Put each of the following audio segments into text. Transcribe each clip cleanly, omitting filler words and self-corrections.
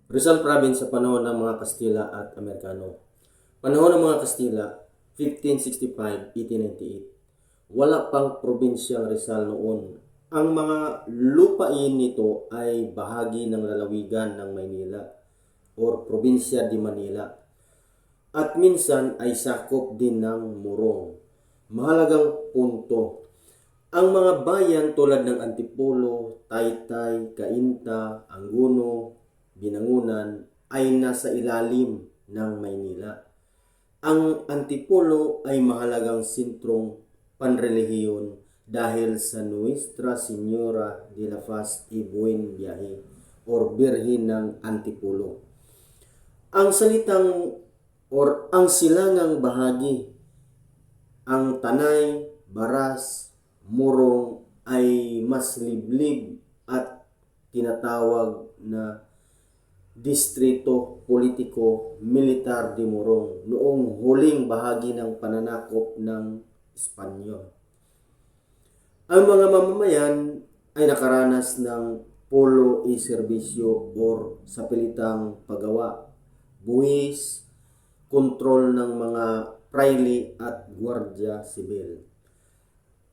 Rizal Province sa panahon ng mga Kastila at Amerikano. Panahon ng mga Kastila, 1565-1898. Wala pang probinsyang Rizal noon. Ang mga lupain nito ay bahagi ng lalawigan ng Maynila or probinsya di Manila. At minsan ay sakop din ng Morong. Mahalagang punto. Ang mga bayan tulad ng Antipolo, Taytay, Cainta, Anguno, Binangunan ay nasa ilalim ng Maynila. Ang Antipolo ay mahalagang sentrong panrelihiyon dahil sa Nuestra Señora de la Paz y Buen Viaje or Birhen ng Antipolo. Ang salitang or ang silangang bahagi, ang Tanay, Baras, Morong ay mas liblib at tinatawag na distrito politiko militar de Morong noong huling bahagi ng pananakop ng Espanyol. Ang mga mamamayan ay nakaranas ng polo y serbisyo or sa pilitang paggawa, buwis, kontrol ng mga praile at gwardya sibil.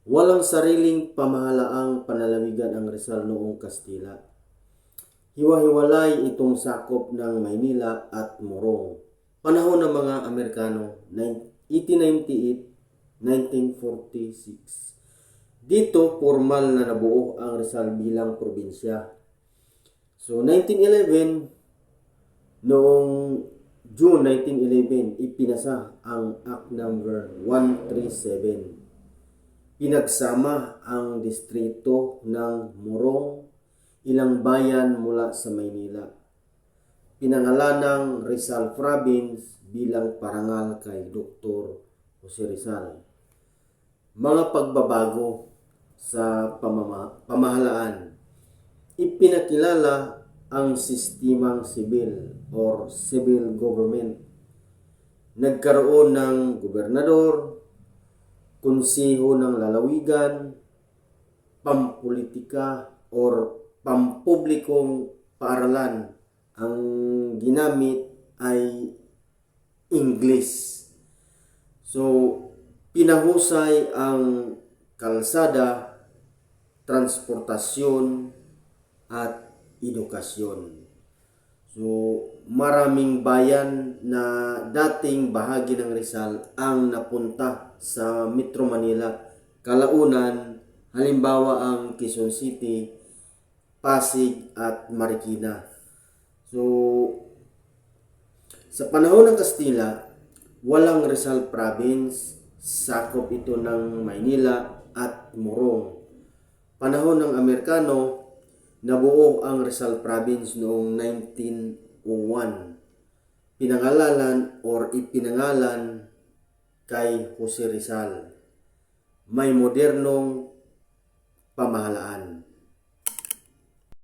Walang sariling pamahalaang panlalawigan ang Rizal noong Kastila. Hiwa-hiwalay itong sakop ng Maynila at Morong. Panahon ng mga Amerikano, 1898-1946. Dito, formal na nabuo ang Rizal bilang probinsya. So, 1911, noong June 1911, ipinasa ang Act Number 137. Pinagsama ang distrito ng Morong, ilang bayan mula sa Maynila. Pinangalanang Rizal Province bilang parangal kay Dr. Jose Rizal. Mga pagbabago sa pamahalaan. Ipinakilala ang sistemang sibil or civil government. Nagkaroon ng gobernador, konseho ng lalawigan, pampolitika or pampublikong paaralan. Ang ginamit ay English. So, pinahusay ang kalsada, transportasyon, at edukasyon. So, maraming bayan na dating bahagi ng Rizal ang napunta sa Metro Manila. Kalaunan, halimbawa ang Quezon City, Pasig at Marikina. So, sa panahon ng Kastila, walang Rizal Province, sakop ito ng Maynila at Morong. Panahon ng Amerikano, nabuo ang Rizal Province noong 1901. Ipinangalan kay Jose Rizal. May modernong pamahalaan.